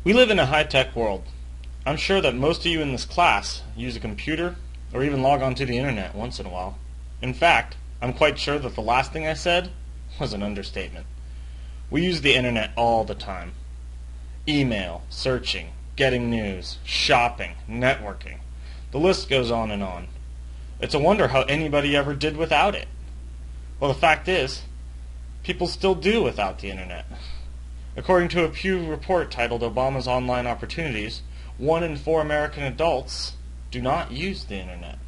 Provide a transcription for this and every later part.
We live in a high-tech world. I'm sure that most of you in this class use a computer or even log onto the internet once in a while. In fact, I'm quite sure that the last thing I said was an understatement. We use the internet all the time. Email, searching, getting news, shopping, networking. The list goes on and on. It's a wonder how anybody ever did without it. Well, the fact is, people still do without the internet. According to a Pew report titled Obama's Online Opportunities, 1 in 4 American adults do not use the internet.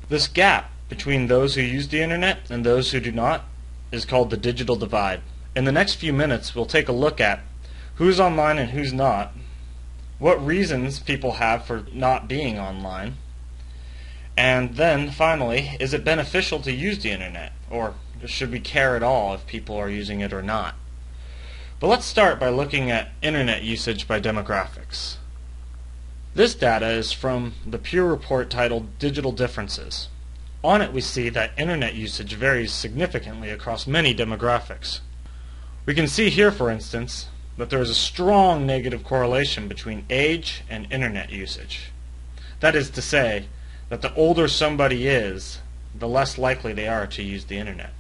This gap between those who use the internet and those who do not is called the digital divide. In the next few minutes, we'll take a look at who's online and who's not, what reasons people have for not being online, and then, finally, is it beneficial to use the internet, or should we care at all if people are using it or not? But let's start by looking at internet usage by demographics. This data is from the Pew report titled Digital Differences. On it we see that internet usage varies significantly across many demographics. We can see here, for instance, that there is a strong negative correlation between age and internet usage. That is to say, that the older somebody is, the less likely they are to use the internet.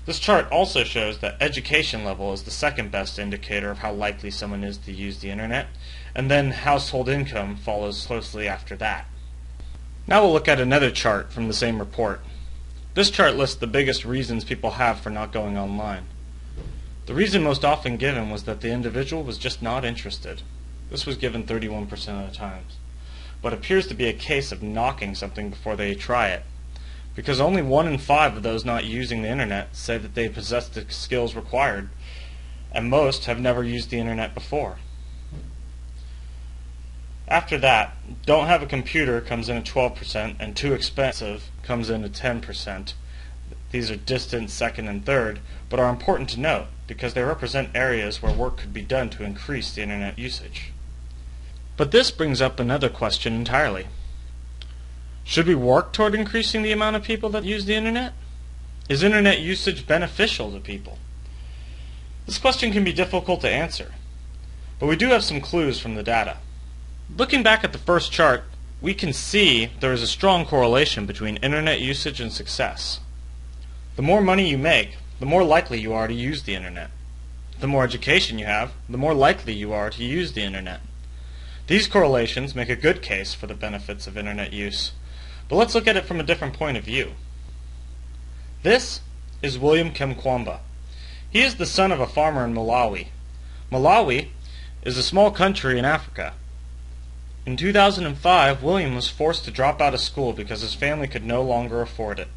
This chart also shows that education level is the second best indicator of how likely someone is to use the internet, and then household income follows closely after that. Now we'll look at another chart from the same report. This chart lists the biggest reasons people have for not going online. The reason most often given was that the individual was just not interested. This was given 31% of the times, but appears to be a case of knocking something before they try it, because only 1 in 5 of those not using the internet say that they possess the skills required, and most have never used the internet before. After that, don't have a computer comes in at 12%, and too expensive comes in at 10%. These are distant second and third, but are important to note because they represent areas where work could be done to increase the internet usage. But this brings up another question entirely. Should we work toward increasing the amount of people that use the internet? Is internet usage beneficial to people? This question can be difficult to answer, but we do have some clues from the data. Looking back at the first chart, we can see there is a strong correlation between internet usage and success. The more money you make, the more likely you are to use the internet. The more education you have, the more likely you are to use the internet. These correlations make a good case for the benefits of internet use. But let's look at it from a different point of view. This is William Kamkwamba. He is the son of a farmer in Malawi. Malawi is a small country in Africa. In 2005, William was forced to drop out of school because his family could no longer afford it.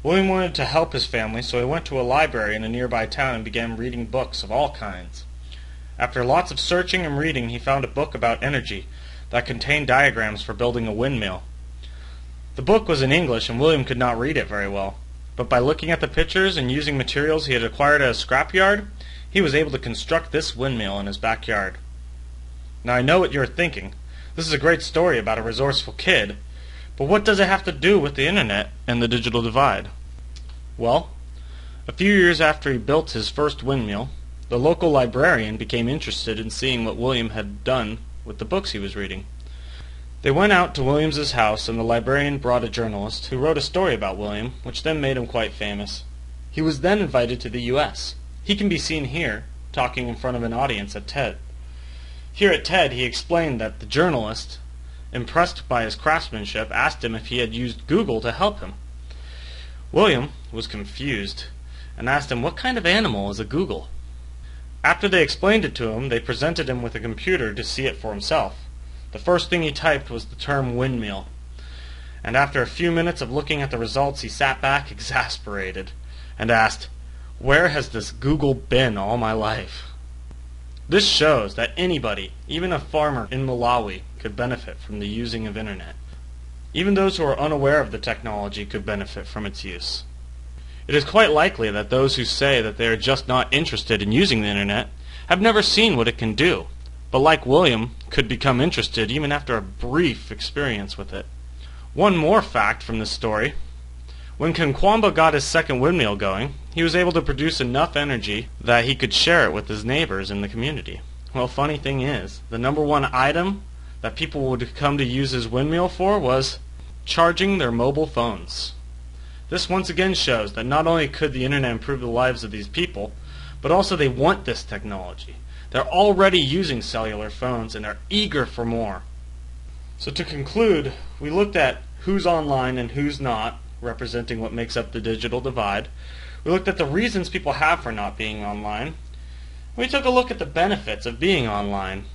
William wanted to help his family, so he went to a library in a nearby town and began reading books of all kinds. After lots of searching and reading, he found a book about energy that contained diagrams for building a windmill. The book was in English and William could not read it very well, but by looking at the pictures and using materials he had acquired at a scrapyard, he was able to construct this windmill in his backyard. Now I know what you're thinking. This is a great story about a resourceful kid, but what does it have to do with the internet and the digital divide? Well, a few years after he built his first windmill, the local librarian became interested in seeing what William had done with the books he was reading. They went out to William's house, and the librarian brought a journalist who wrote a story about William, which then made him quite famous. He was then invited to the U.S. He can be seen here, talking in front of an audience at TED. Here at TED, he explained that the journalist, impressed by his craftsmanship, asked him if he had used Google to help him. William was confused and asked him what kind of animal is a Google. After they explained it to him, they presented him with a computer to see it for himself. The first thing he typed was the term windmill, and after a few minutes of looking at the results, he sat back exasperated and asked, "Where has this Google been all my life?" This shows that anybody, even a farmer in Malawi, could benefit from the using of internet. Even those who are unaware of the technology could benefit from its use. It is quite likely that those who say that they are just not interested in using the internet have never seen what it can do, but like William, could become interested even after a brief experience with it. One more fact from this story. When Kamkwamba got his second windmill going, he was able to produce enough energy that he could share it with his neighbors in the community. Well, funny thing is, the number one item that people would come to use his windmill for was charging their mobile phones. This once again shows that not only could the internet improve the lives of these people, but also they want this technology. They're already using cellular phones and they're eager for more. So to conclude, we looked at who's online and who's not, representing what makes up the digital divide. We looked at the reasons people have for not being online. We took a look at the benefits of being online.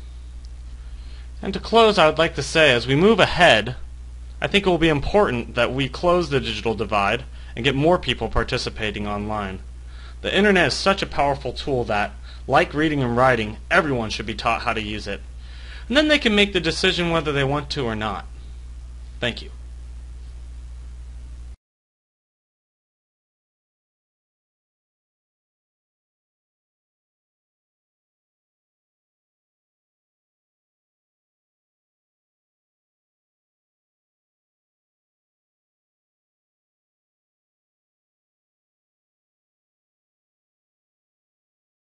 And to close, I would like to say, as we move ahead, I think it will be important that we close the digital divide and get more people participating online. The internet is such a powerful tool that, like reading and writing, everyone should be taught how to use it. And then they can make the decision whether they want to or not. Thank you.